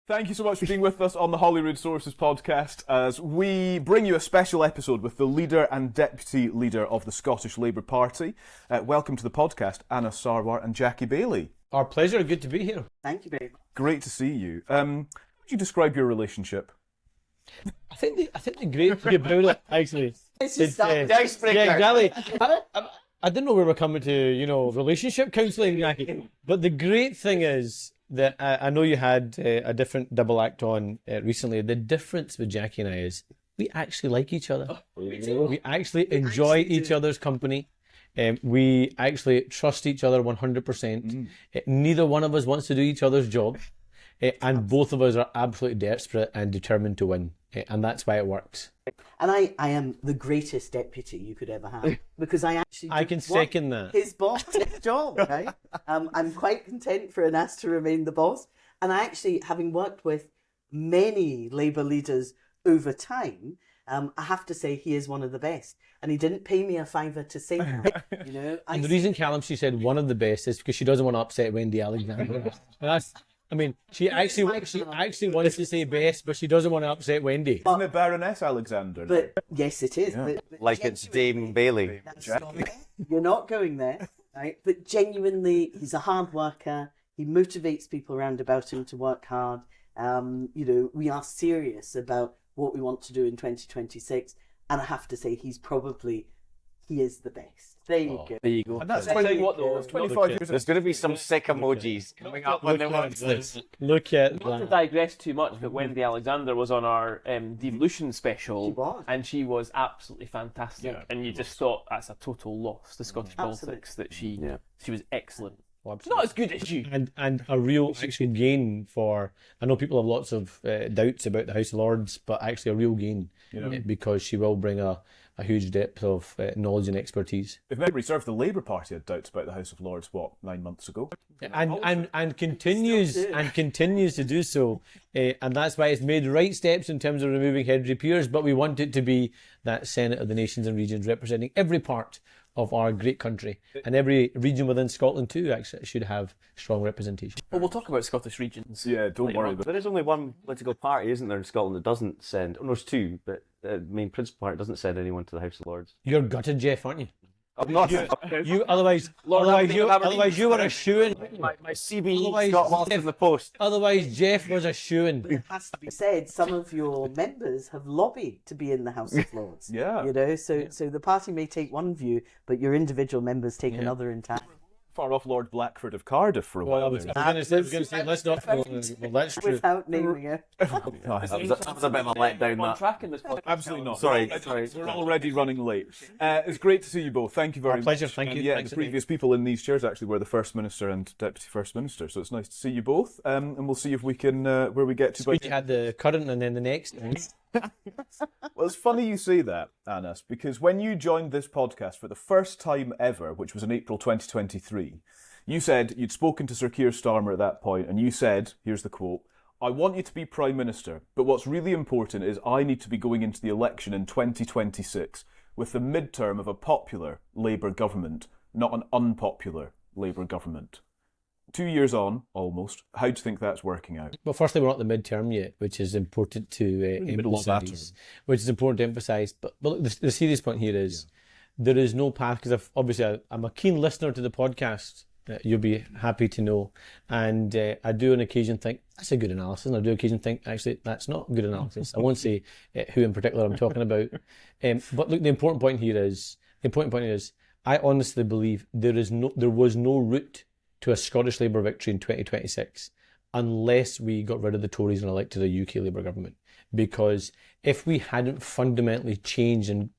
Thank you so much for being with us on the Holyrood Sources podcast as we bring you a special episode with the leader and deputy leader of the Scottish Labour Party. Welcome to the podcast, Anna Sarwar and Jackie Bailey. Our pleasure, good to be here. Thank you very much. Great to see you. How would you describe your relationship? I think the great thing about it, actually, This is the icebreaker. yeah, exactly. I didn't know we were coming to, relationship counselling, Jackie. But the great thing is that I know you had a different double act on recently. The difference with Jackie and I is we actually like each other. We actually enjoy each other's company. We actually trust each other 100%. Neither one of us wants to do each other's job. And both of us are absolutely desperate and determined to win. And that's why it works. And I am the greatest deputy you could ever have because I can second that. His boss, his job, right? I'm quite content for Anas to remain the boss. And I actually, having worked with many Labour leaders over time, I have to say he is one of the best. And he didn't pay me a fiver to say that. And the reason, Calum, she said one of the best is because she doesn't want to upset Wendy Alexander. She actually wants to say best, but she doesn't want to upset Wendy. Isn't it Baroness Alexander? But yes, it is. Yeah. But like it's Dame Bailey. You're not going there, right? But genuinely, he's a hard worker. He motivates people around about him to work hard. We are serious about what we want to do in 2026. And I have to say, he is the best. There you go. There you go. And that's 25 years. There's going to be some sick emojis coming up when they watch this. Look at Not to that. digress too much, but Wendy Alexander was on our devolution special, She was. and she was absolutely fantastic. Yeah, and you just thought that's a total loss to Scottish politics that she was excellent. Not as good as you. And a real actual gain for, I know people have lots of doubts about the House of Lords, but actually a real gain because she will bring a huge depth of knowledge and expertise. If memory serves, the Labour Party had doubts about the House of Lords, 9 months ago? And continues to do so. And that's why it's made right steps in terms of removing hereditary peers, but we want it to be that Senate of the Nations and Regions representing every part of our great country. And every region within Scotland too actually should have strong representation. Well, we'll talk about Scottish regions. Yeah, don't worry about it. There is only one political party, isn't there, in Scotland that doesn't send... Oh, there's two, but the main principal party doesn't send anyone to the House of Lords. You're gutted, Geoff, aren't you? I'm not. Otherwise you were a shoo-in. My CBE Scotland in the post. Otherwise, Geoff was a shoo-in. It has to be said, some of your members have lobbied to be in the House of Lords. Yeah. So the party may take one view, but your individual members take another in time. Far off Lord Blackford of Cardiff for a while. I was going to say, let's not. Well, that's true. Without naming it. That was a bit of a letdown, On that. track in this podcast. Absolutely not. Sorry. We're already running late. It's great to see you both. Thank you very much. Pleasure, thank you. And Thanks the previous people in these chairs actually were the First Minister and Deputy First Minister, so it's nice to see you both. And we'll see if we can, where we get to. You had the current and then the next. Well, it's funny you say that, Anas, because when you joined this podcast for the first time ever, which was in April 2023, you said you'd spoken to Sir Keir Starmer at that point, and you said, here's the quote, "I want you to be Prime Minister, but what's really important is I need to be going into the election in 2026 with the midterm of a popular Labour government, not an unpopular Labour government." 2 years on, almost, how do you think that's working out? Well, firstly, we're not in the midterm yet, which is important to emphasise. Which is important to emphasise. But look, the serious point here is there is no path, because I'm a keen listener to the podcast. You'll be happy to know. And I do on occasion think, that's a good analysis. And I do on occasion think, actually, that's not a good analysis. I won't say who in particular I'm talking about. But look, the important point is, I honestly believe there was no route to a Scottish Labour victory in 2026 unless we got rid of the Tories and elected a UK Labour government. Because if we hadn't fundamentally changed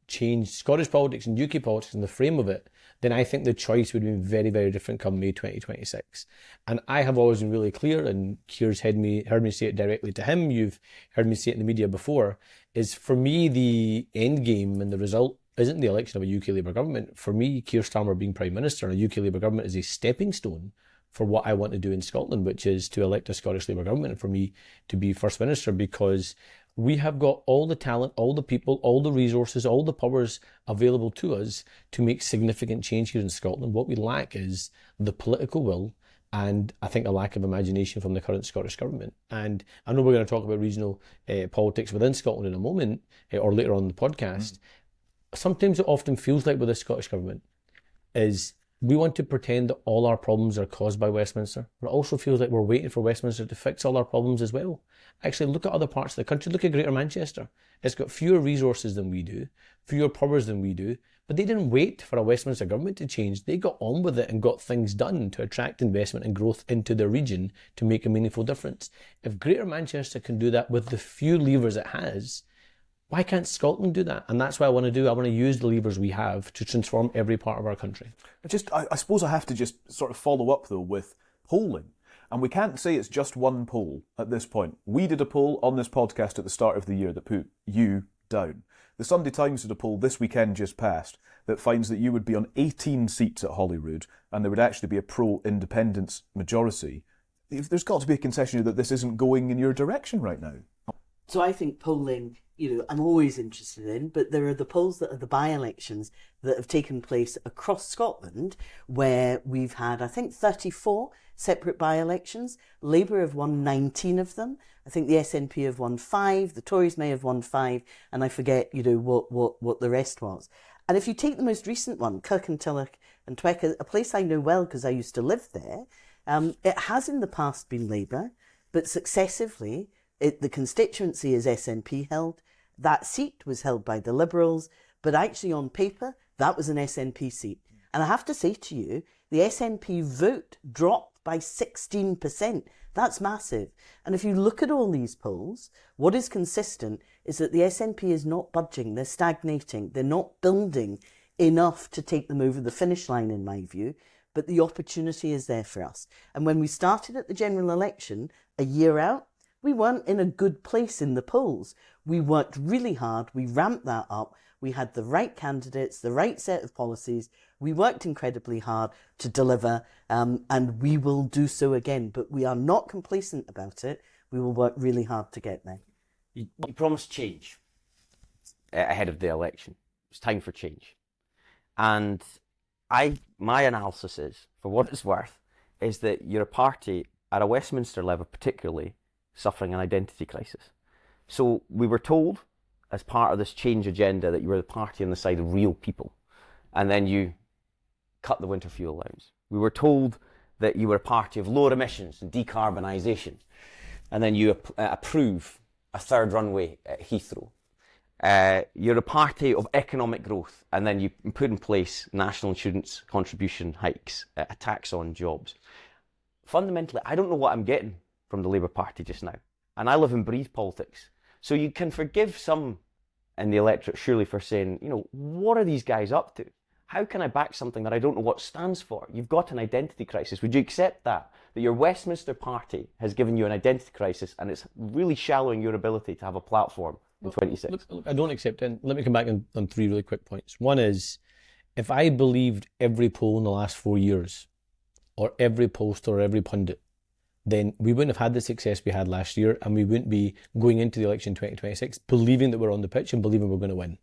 Scottish politics and UK politics in the frame of it, then I think the choice would have been very, very different come May 2026. And I have always been really clear, and Keir's heard me say it directly to him, you've heard me say it in the media before, is for me the end game and the result isn't the election of a UK Labour government. For me, Keir Starmer being Prime Minister and a UK Labour government is a stepping stone for what I want to do in Scotland, which is to elect a Scottish Labour government and for me to be First Minister, because we have got all the talent, all the people, all the resources, all the powers available to us to make significant change here in Scotland. What we lack is the political will, and I think a lack of imagination from the current Scottish Government. And I know we're going to talk about regional politics within Scotland in a moment, or later on in the podcast. Sometimes it often feels like with the Scottish Government is we want to pretend that all our problems are caused by Westminster, but it also feels like we're waiting for Westminster to fix all our problems as well. Actually, look at other parts of the country. Look at Greater Manchester. It's got fewer resources than we do, fewer powers than we do, but they didn't wait for a Westminster government to change. They got on with it and got things done to attract investment and growth into their region to make a meaningful difference. If Greater Manchester can do that with the few levers it has, why can't Scotland do that? And that's what I want to do. I want to use the levers we have to transform every part of our country. I suppose I have to just sort of follow up, though, with polling. And we can't say it's just one poll at this point. We did a poll on this podcast at the start of the year that put you down. The Sunday Times did a poll this weekend just past that finds that you would be on 18 seats at Holyrood and there would actually be a pro-independence majority. There's got to be a concession here that this isn't going in your direction right now. So I think polling, I'm always interested in, but there are the polls that are the by-elections that have taken place across Scotland where we've had, I think, 34 separate by-elections. Labour have won 19 of them. I think the SNP have won 5, the Tories may have won 5, and I forget, what the rest was. And if you take the most recent one, Kirkintilloch and Twecca, a place I know well because I used to live there, it has in the past been Labour, but successively, the constituency is SNP held. That seat was held by the Liberals, but actually on paper, that was an SNP seat. And I have to say to you, the SNP vote dropped by 16%. That's massive. And if you look at all these polls, what is consistent is that the SNP is not budging. They're stagnating. They're not building enough to take them over the finish line, in my view. But the opportunity is there for us. And when we started at the general election a year out, we weren't in a good place in the polls. We worked really hard. We ramped that up. We had the right candidates, the right set of policies. We worked incredibly hard to deliver, and we will do so again. But we are not complacent about it. We will work really hard to get there. You promised change ahead of the election. It's time for change. And my analysis is, for what it's worth, is that you're a party at a Westminster level particularly suffering an identity crisis. So we were told as part of this change agenda that you were the party on the side of real people, and then you cut the winter fuel allowance. We were told that you were a party of lower emissions and decarbonisation, and then you approve a third runway at Heathrow. You're a party of economic growth, and then you put in place national insurance contribution hikes, a tax on jobs. Fundamentally, I don't know what I'm getting from the Labour Party just now. And I live and breathe politics. So you can forgive some in the electorate surely for saying, what are these guys up to? How can I back something that I don't know what it stands for? You've got an identity crisis. Would you accept that your Westminster party has given you an identity crisis and it's really shallowing your ability to have a platform in 26? Look, I don't accept it. Let me come back on 3 really quick points. One is, if I believed every poll in the last 4 years, or every pollster or every pundit, then we wouldn't have had the success we had last year, and we wouldn't be going into the election 2026 believing that we're on the pitch and believing we're going to win.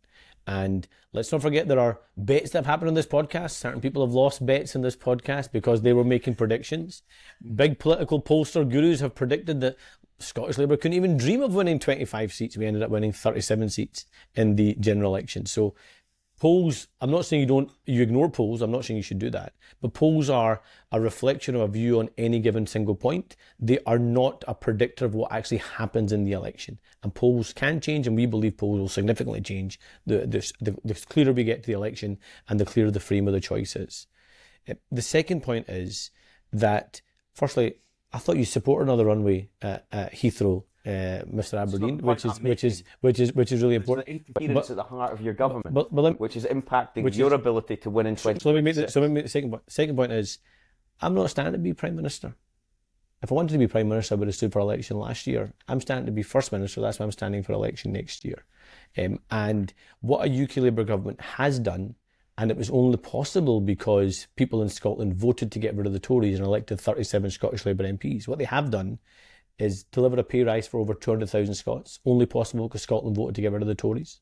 And let's not forget there are bets that have happened on this podcast. Certain people have lost bets in this podcast because they were making predictions. Big political pollster gurus have predicted that Scottish Labour couldn't even dream of winning 25 seats. We ended up winning 37 seats in the general election. So polls, I'm not saying you ignore polls, I'm not saying you should do that, but polls are a reflection of a view on any given single point. They are not a predictor of what actually happens in the election. And polls can change, and we believe polls will significantly change the clearer we get to the election and the clearer the frame of the choice is. The second point is that, firstly, I thought you supported another runway at Heathrow, Mr. Aberdein, which is really important. It's the interference at the heart of your government, which is impacting which your is, ability to win in 2026. So let me make the second point. Second point is, I'm not standing to be Prime Minister. If I wanted to be Prime Minister, I would have stood for election last year. I'm standing to be First Minister, that's why I'm standing for election next year. And what a UK Labour government has done, and it was only possible because people in Scotland voted to get rid of the Tories and elected 37 Scottish Labour MPs. What they have done is deliver a pay rise for over 200,000 Scots, only possible because Scotland voted to get rid of the Tories.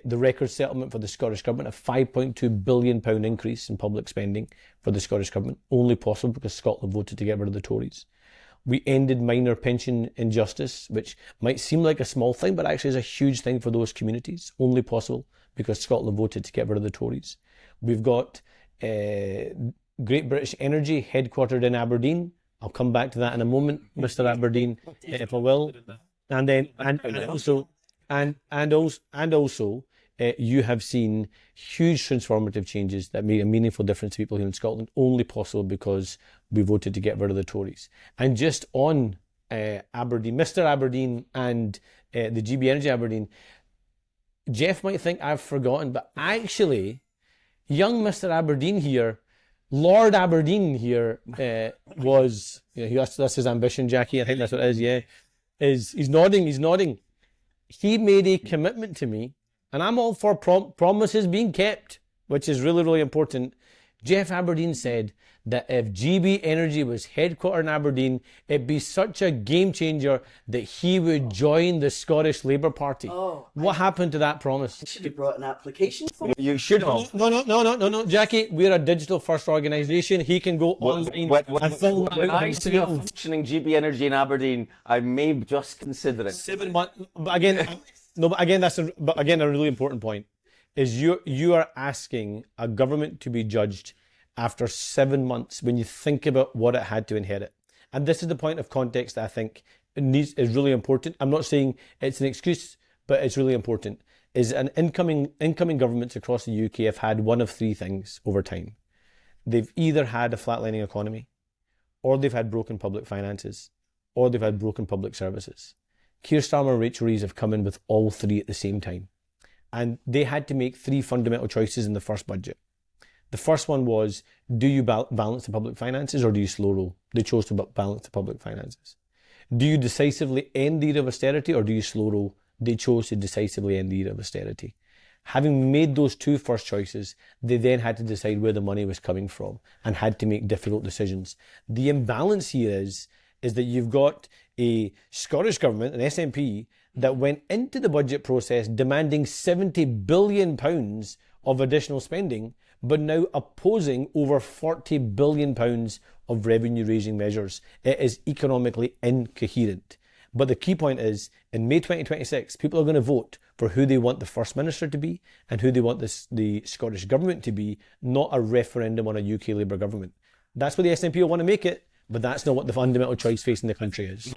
the record settlement for the Scottish Government, a £5.2 billion increase in public spending for the Scottish Government, only possible because Scotland voted to get rid of the Tories. We ended minor pension injustice, which might seem like a small thing, but actually is a huge thing for those communities, only possible because Scotland voted to get rid of the Tories. We've got Great British Energy headquartered in Aberdein. I'll come back to that in a moment, Mr. Aberdein, if I will. And then, and also, you have seen huge transformative changes that make a meaningful difference to people here in Scotland, only possible because we voted to get rid of the Tories. And just on Aberdein, Mr. Aberdein and the GB Energy Aberdein, Geoff might think I've forgotten, but actually, young Mr. Aberdein here, Lord Aberdein here, was, that's his ambition, Jackie, I think that's what it is, yeah. He's nodding. He made a commitment to me, and I'm all for promises being kept, which is really, really important. Geoff Aberdein said that if GB Energy was headquartered in Aberdeen, it'd be such a game changer that he would join the Scottish Labour Party. What happened to that promise? I should have brought an application for You should have. No, Jackie, we're a digital first organisation. He can go online and fill When I out see a functioning GB Energy in Aberdeen, I may just consider it. 7 months. But again, that's a really important point. Is you are asking a government to be judged after 7 months when you think about what it had to inherit. And this is the point of context that I think is really important. I'm not saying it's an excuse, but it's really important. Is an incoming governments across the UK have had one of three things over time. They've either had a flatlining economy, or they've had broken public finances, or they've had broken public services. Keir Starmer and Rachel Reeves have come in with all three at the same time. And they had to make three fundamental choices in the first budget. The first one was, do you balance the public finances or do you slow roll? They chose to balance the public finances. Do you decisively end the era of austerity or do you slow roll? They chose to decisively end the era of austerity. Having made those two first choices, they then had to decide where the money was coming from and had to make difficult decisions. The imbalance here is that you've got a Scottish government, an SNP, that went into the budget process demanding £70 billion of additional spending, but now opposing over £40 billion of revenue-raising measures. It is economically incoherent. But the key point is, in May 2026, people are going to vote for who they want the First Minister to be and who they want the Scottish Government to be, not a referendum on a UK Labour government. That's what the SNP will want to make it, but that's not what the fundamental choice facing the country is.